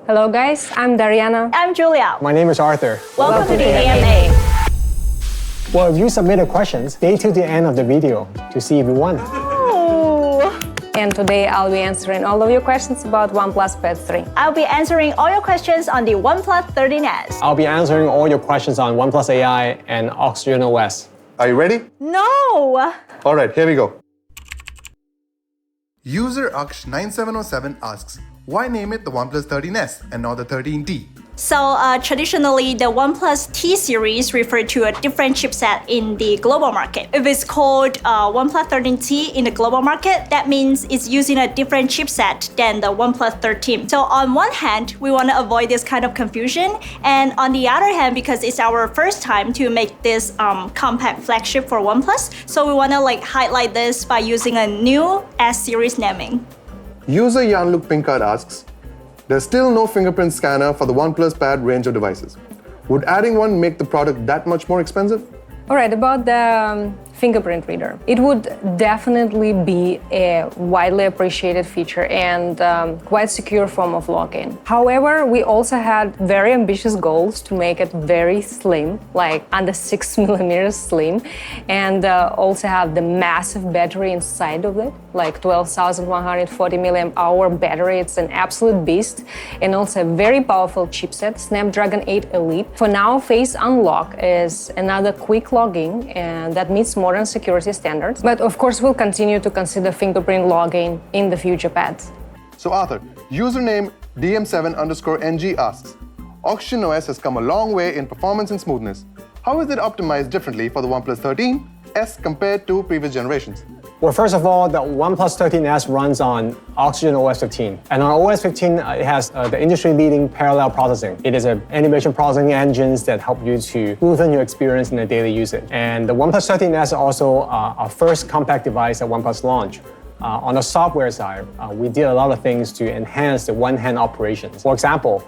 Hello guys, I'm Dariana. I'm Julia. My name is Arthur. Welcome to the AMA. Well, if you submitted questions, stay till the end of the video to see if you won. And today I'll be answering all of your questions about OnePlus Pad 3. I'll be answering all your questions on the OnePlus 13S. I'll be answering all your questions on OnePlus AI and Oxygen OS. Are you ready? No! All right, here we go. User Aksh9707 asks, why name it the OnePlus 13S and not the 13T? So traditionally, the OnePlus T series refer to a different chipset in the global market. If it's called OnePlus 13T in the global market, that means it's using a different chipset than the OnePlus 13. So on one hand, we want to avoid this kind of confusion. And on the other hand, because it's our first time to make this compact flagship for OnePlus, so we want to highlight this by using a new S series naming. User Yanluk Pinkard asks, there's still no fingerprint scanner for the OnePlus Pad range of devices. Would adding one make the product that much more expensive? All right, about the fingerprint reader. It would definitely be a widely appreciated feature and quite secure form of login. However, we also had very ambitious goals to make it very slim, like under 6 millimeters slim, and also have the massive battery inside of it, like 12,140 milliamp hour battery. It's an absolute beast, and also a very powerful chipset, Snapdragon 8 Elite. For now, Face Unlock is another quick login, and that meets modern security standards. But of course, we'll continue to consider fingerprint logging in the future pads. So Arthur, username DM7_NG asks, Oxygen OS has come a long way in performance and smoothness. How is it optimized differently for the OnePlus 13S compared to previous generations? Well, first of all, the OnePlus 13S runs on Oxygen OS 15. And on OS 15, it has the industry-leading parallel processing. It is an animation processing engines that help you to smoothen your experience in the daily usage. And the OnePlus 13S is also our first compact device that OnePlus launched. On the software side, we did a lot of things to enhance the one-hand operations. For example,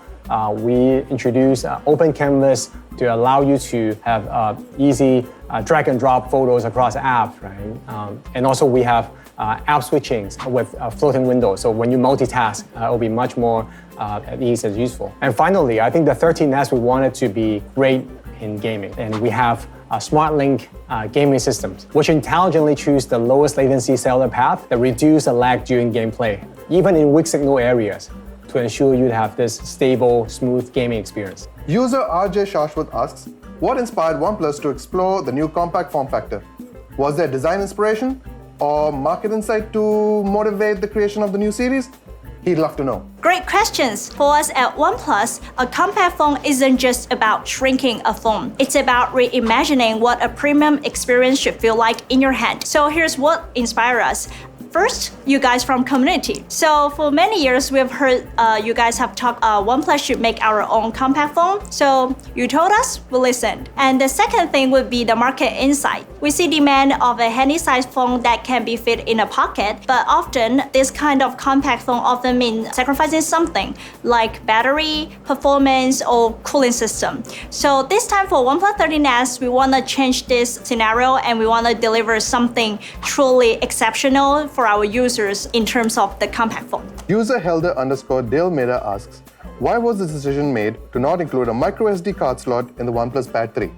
we introduced Open Canvas to allow you to have easy drag and drop photos across apps, right? And also we have app switching with floating windows. So when you multitask, it will be much more at ease and useful. And finally, I think the 13S, we wanted to be great in gaming. And we have Smart Link gaming systems, which intelligently choose the lowest latency cellular path that reduce the lag during gameplay, even in weak signal areas, to ensure you have this stable, smooth gaming experience. User RJ Shashwat asks, what inspired OnePlus to explore the new compact form factor? Was there design inspiration or market insight to motivate the creation of the new series? He'd love to know. Great questions. For us at OnePlus, a compact phone isn't just about shrinking a phone. It's about reimagining what a premium experience should feel like in your hand. So here's what inspired us. First, you guys from Community. So for many years, we've heard you guys have talked OnePlus should make our own compact phone. So you told us, we listened. And the second thing would be the market insight. We see demand of a handy-sized phone that can be fit in a pocket, but often this kind of compact phone often means sacrificing something like battery, performance, or cooling system. So this time for OnePlus 13S, we want to change this scenario and we want to deliver something truly exceptional for our users in terms of the compact phone. User Helder_Dale Meda asks, why was this decision made to not include a microSD card slot in the OnePlus Pad 3?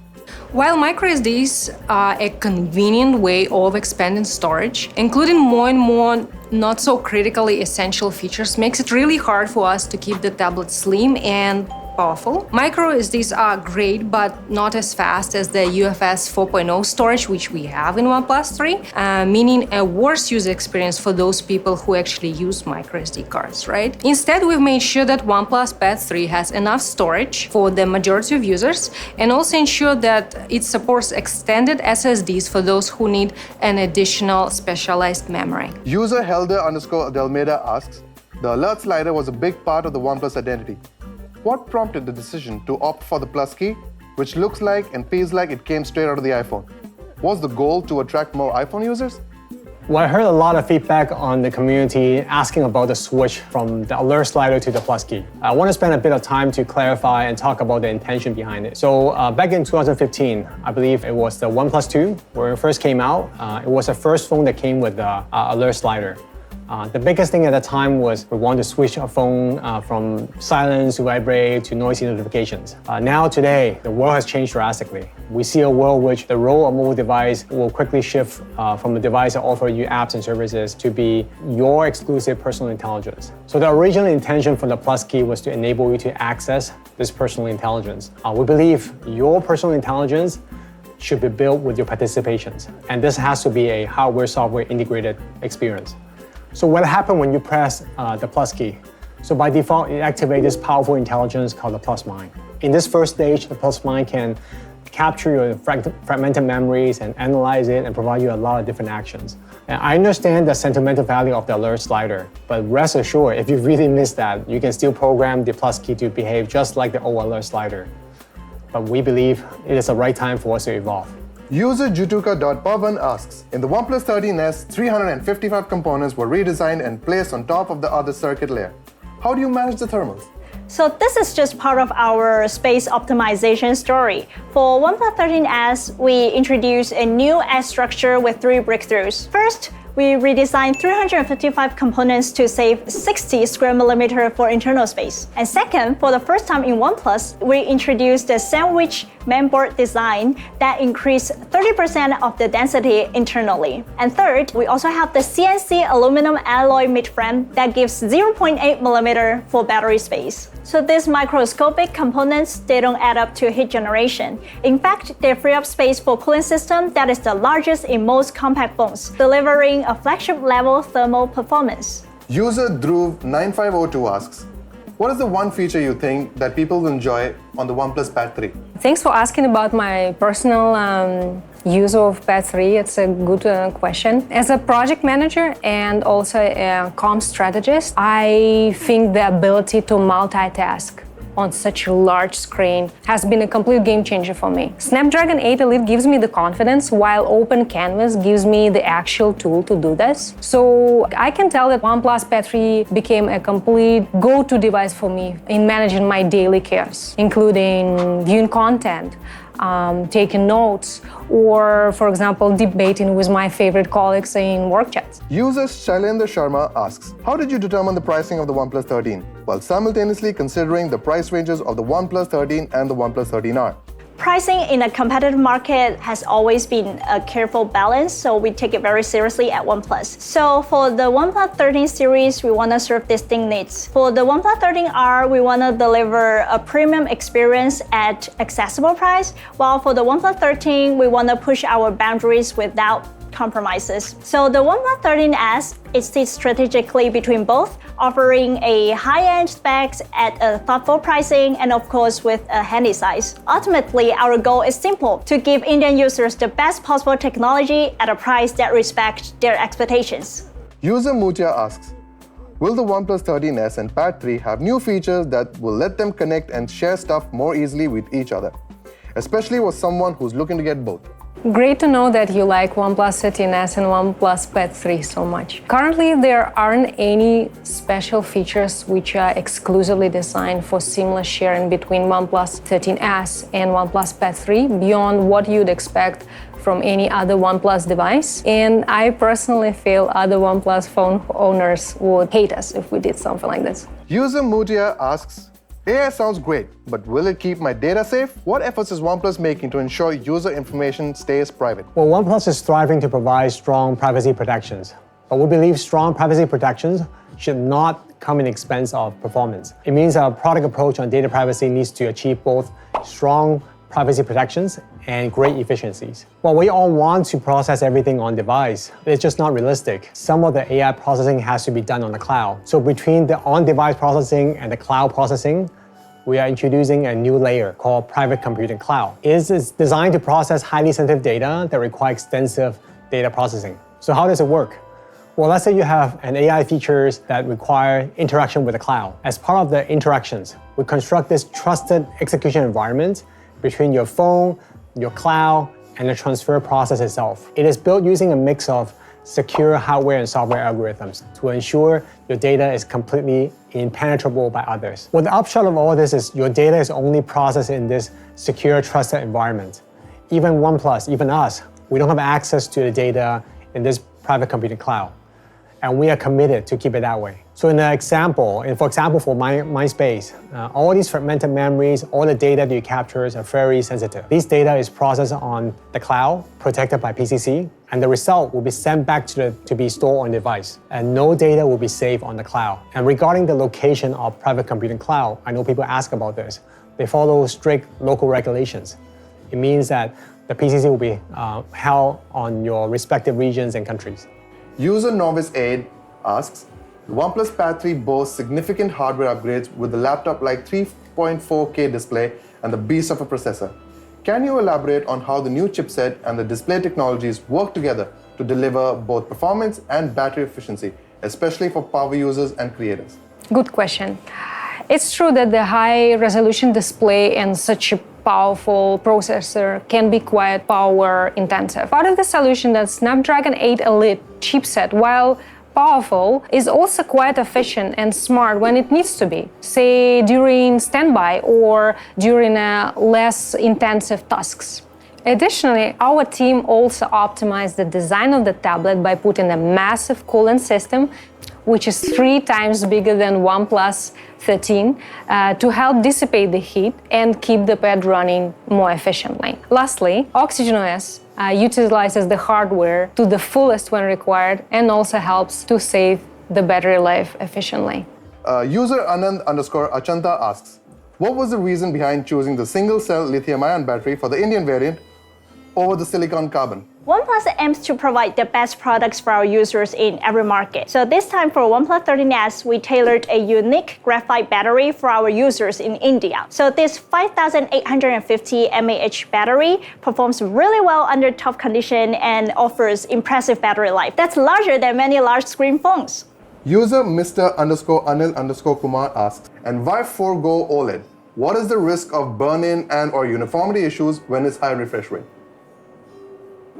While microSDs are a convenient way of expanding storage, including more and more not so critically essential features makes it really hard for us to keep the tablet slim and powerful. Micro SDs are great, but not as fast as the UFS 4.0 storage, which we have in OnePlus 3, meaning a worse user experience for those people who actually use micro SD cards, right? Instead, we've made sure that OnePlus Pad 3 has enough storage for the majority of users and also ensure that it supports extended SSDs for those who need an additional specialized memory. User Helder_Delmeda asks, the alert slider was a big part of the OnePlus identity. What prompted the decision to opt for the Plus key, which looks like and feels like it came straight out of the iPhone? Was the goal to attract more iPhone users? Well, I heard a lot of feedback on the community asking about the switch from the alert slider to the Plus key. I want to spend a bit of time to clarify and talk about the intention behind it. So back in 2015, I believe it was the OnePlus 2 where it first came out. It was the first phone that came with the alert slider. The biggest thing at the time was we wanted to switch our phone from silence to vibrate to noisy notifications. Now today, the world has changed drastically. We see a world which the role of mobile device will quickly shift from a device that offers you apps and services to be your exclusive personal intelligence. So the original intention for the Plus key was to enable you to access this personal intelligence. We believe your personal intelligence should be built with your participations. And this has to be a hardware-software integrated experience. So what happens when you press the Plus key? So by default, it activates this powerful intelligence called the Plus Mind. In this first stage, the Plus Mind can capture your fragmented memories and analyze it and provide you a lot of different actions. And I understand the sentimental value of the alert slider, but rest assured, if you really miss that, you can still program the Plus key to behave just like the old alert slider. But we believe it is the right time for us to evolve. User Jutuka.pavan asks, in the OnePlus 13S, 355 components were redesigned and placed on top of the other circuit layer. How do you manage the thermals? So this is just part of our space optimization story. For OnePlus 13S, we introduced a new S structure with 3 breakthroughs. First, we redesigned 355 components to save 60 square millimeter for internal space. And second, for the first time in OnePlus, we introduced the sandwich mainboard design that increased 30% of the density internally. And third, we also have the CNC aluminum alloy mid-frame that gives 0.8 millimeter for battery space. So these microscopic components, they don't add up to heat generation. In fact, they free up space for cooling system that is the largest in most compact phones, delivering a flagship-level thermal performance. User Dhruv9502 asks, what is the one feature you think that people will enjoy on the OnePlus Pad 3? Thanks for asking about my personal use of Pad 3. It's a good question. As a project manager and also a comms strategist, I think the ability to multitask on such a large screen has been a complete game changer for me. Snapdragon 8 Elite gives me the confidence, while Open Canvas gives me the actual tool to do this. So I can tell that OnePlus Pad 3 became a complete go-to device for me in managing my daily chaos, including viewing content, taking notes, or, for example, debating with my favorite colleagues in work chats. User Shailendra Sharma asks, how did you determine the pricing of the OnePlus 13 while simultaneously considering the price ranges of the OnePlus 13 and the OnePlus 13R? Pricing in a competitive market has always been a careful balance, so we take it very seriously at OnePlus. So for the OnePlus 13 series, we want to serve distinct needs. For the OnePlus 13R, we want to deliver a premium experience at accessible price, while for the OnePlus 13, we want to push our boundaries without compromises. So the OnePlus 13S, it sits strategically between both, offering a high-end specs at a thoughtful pricing and of course with a handy size. Ultimately, our goal is simple: to give Indian users the best possible technology at a price that respects their expectations. User Mutia asks, will the OnePlus 13S and Pad 3 have new features that will let them connect and share stuff more easily with each other, especially for someone who's looking to get both? Great to know that you like OnePlus 13S and OnePlus Pad 3 so much. Currently, there aren't any special features which are exclusively designed for seamless sharing between OnePlus 13S and OnePlus Pad 3 beyond what you'd expect from any other OnePlus device. And I personally feel other OnePlus phone owners would hate us if we did something like this. User Mutia asks, AI sounds great, but will it keep my data safe? What efforts is OnePlus making to ensure user information stays private? Well, OnePlus is striving to provide strong privacy protections, but we believe strong privacy protections should not come in expense of performance. It means our product approach on data privacy needs to achieve both strong privacy protections and great efficiencies. Well, we all want to process everything on device. It's just not realistic. Some of the AI processing has to be done on the cloud. So between the on-device processing and the cloud processing, we are introducing a new layer called Private Computing Cloud. It is designed to process highly sensitive data that require extensive data processing. So how does it work? Well, let's say you have an AI features that require interaction with the cloud. As part of the interactions, we construct this trusted execution environment between your phone, your cloud, and the transfer process itself. It is built using a mix of secure hardware and software algorithms to ensure your data is completely impenetrable by others. Well, the upshot of all this is your data is only processed in this secure, trusted environment. Even OnePlus, even us, we don't have access to the data in this private computing cloud. and we are committed to keep it that way. So in the example, for example, for MySpace, all these fragmented memories, all the data that you capture are very sensitive. This data is processed on the cloud, protected by PCC, and the result will be sent back to be stored on the device, and no data will be saved on the cloud. And regarding the location of private computing cloud, I know people ask about this. They follow strict local regulations. It means that the PCC will be held on your respective regions and countries. User Novice Aid asks, the OnePlus Pad 3 boasts significant hardware upgrades with a laptop-like 3.4K display and the beast of a processor. Can you elaborate on how the new chipset and the display technologies work together to deliver both performance and battery efficiency, especially for power users and creators? Good question. It's true that the high-resolution display and such a powerful processor can be quite power intensive. Part of the solution that Snapdragon 8 Elite chipset, while powerful, is also quite efficient and smart when it needs to be, say during standby or during less intensive tasks. Additionally, our team also optimized the design of the tablet by putting a massive coolant system, which is 3 times bigger than OnePlus 13, to help dissipate the heat and keep the pad running more efficiently. Lastly, OxygenOS utilizes the hardware to the fullest when required and also helps to save the battery life efficiently. User Anand_Achanta asks, what was the reason behind choosing the single-cell lithium-ion battery for the Indian variant over the silicon carbon? OnePlus aims to provide the best products for our users in every market. So this time for OnePlus 13S, we tailored a unique graphite battery for our users in India. So this 5850 mAh battery performs really well under tough conditions and offers impressive battery life. That's larger than many large screen phones. User Mr_Anil_Kumar asks, and why forego OLED? What is the risk of burn-in and/or uniformity issues when it's high refresh rate?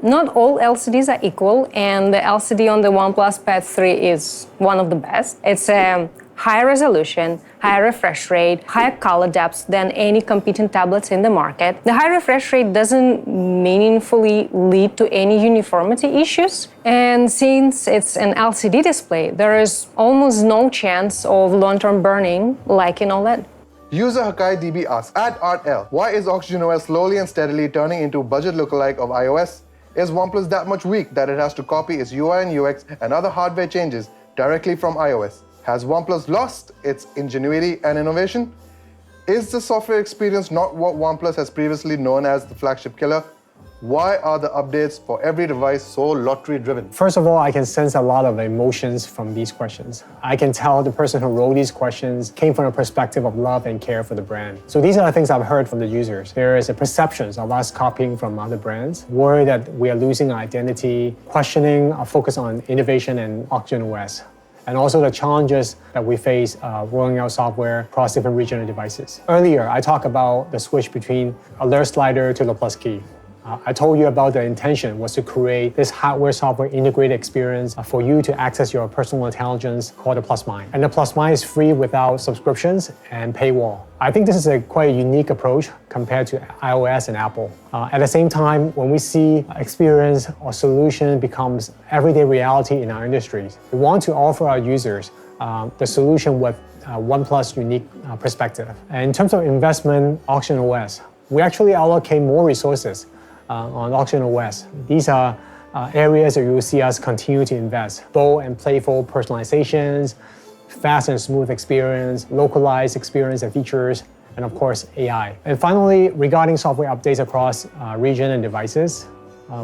Not all LCDs are equal, and the LCD on the OnePlus Pad 3 is one of the best. It's a higher resolution, higher refresh rate, higher color depth than any competing tablets in the market. The high refresh rate doesn't meaningfully lead to any uniformity issues, and since it's an LCD display, there is almost no chance of long-term burning like in OLED. User HakaiDB asks, at ArtL, why is OxygenOS slowly and steadily turning into a budget lookalike of iOS? Is OnePlus that much weak that it has to copy its UI and UX and other hardware changes directly from iOS? Has OnePlus lost its ingenuity and innovation? Is the software experience not what OnePlus has previously known as the flagship killer? Why are the updates for every device so lottery-driven? First of all, I can sense a lot of emotions from these questions. I can tell the person who wrote these questions came from a perspective of love and care for the brand. So these are the things I've heard from the users. There is a perception of us copying from other brands, worry that we are losing our identity, questioning our focus on innovation and OxygenOS, and also the challenges that we face rolling out software across different regional devices. Earlier, I talked about the switch between alert slider to the plus key. I told you about the intention was to create this hardware-software integrated experience for you to access your personal intelligence called the Plus Mind. And the Plus Mind is free without subscriptions and paywall. I think this is a quite unique approach compared to iOS and Apple. At the same time, when we see experience or solution becomes everyday reality in our industries, we want to offer our users the solution with OnePlus unique perspective. And in terms of investment, OxygenOS, we actually allocate more resources on OxygenOS. These are areas that you will see us continue to invest. Bold and playful personalizations, fast and smooth experience, localized experience and features, and of course, AI. And finally, regarding software updates across region and devices,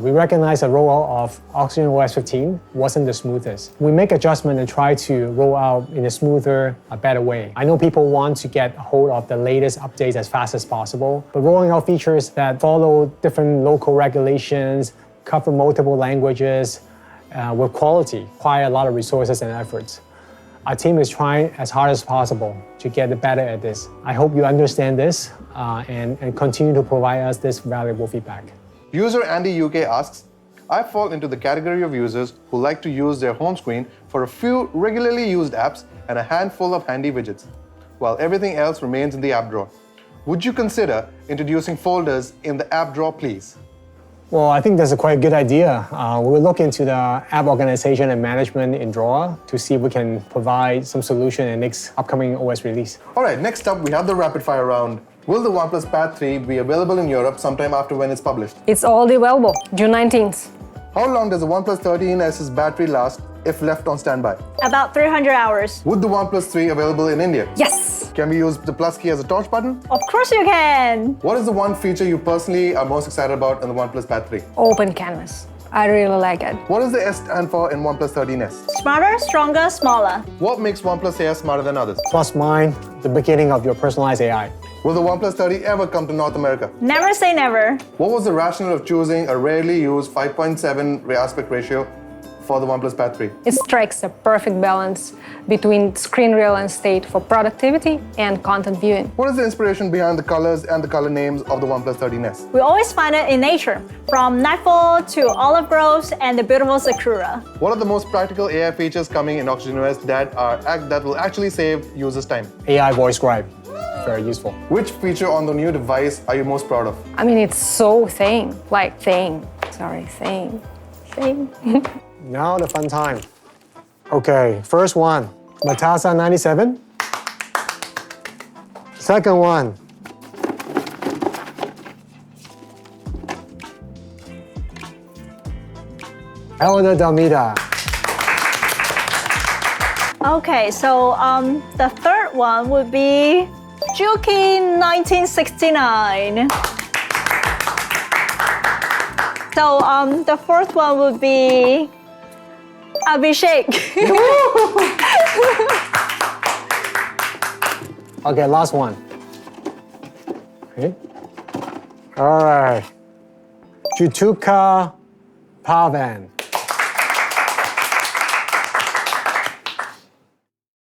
we recognize the rollout of OxygenOS 15 wasn't the smoothest. We make adjustment and try to roll out in a smoother, better way. I know people want to get hold of the latest updates as fast as possible, but rolling out features that follow different local regulations, cover multiple languages, with quality, require a lot of resources and efforts. Our team is trying as hard as possible to get better at this. I hope you understand this and continue to provide us this valuable feedback. User Andy UK asks, I fall into the category of users who like to use their home screen for a few regularly used apps and a handful of handy widgets, while everything else remains in the app drawer. Would you consider introducing folders in the app drawer, please? Well, I think that's a quite good idea. We'll look into the app organization and management in Drawer to see if we can provide some solution in next upcoming OS release. All right, next up, we have the rapid fire round. Will the OnePlus Pad 3 be available in Europe sometime after when it's published? It's already available, June 19th. How long does the OnePlus 13S's battery last if left on standby? About 300 hours. Would the OnePlus 3 available in India? Yes! Can we use the plus key as a torch button? Of course you can. What is the one feature you personally are most excited about in the OnePlus Pad 3? Open canvas. I really like it. What does the S stand for in OnePlus 13S? Smarter, stronger, smaller. What makes OnePlus AI smarter than others? Plus mine, the beginning of your personalized AI. Will the OnePlus 30 ever come to North America? Never say never. What was the rationale of choosing a rarely used 5.7 aspect ratio for the OnePlus Pad 3? It strikes a perfect balance between screen real estate for productivity and content viewing. What is the inspiration behind the colors and the color names of the OnePlus 13S? We always find it in nature, from nightfall to olive groves and the beautiful sakura. What are the most practical AI features coming in OxygenOS that will actually save users' time? AI voice scribe, very useful. Which feature on the new device are you most proud of? I mean, it's so thing. Now the fun time. Okay, first one, Matasa 97. Second one, Elena Dalmida. Okay, so the third one would be Juki 1969. So the fourth one would be Abhishek. Okay, last one. Okay. All right. Jutuka Pavan.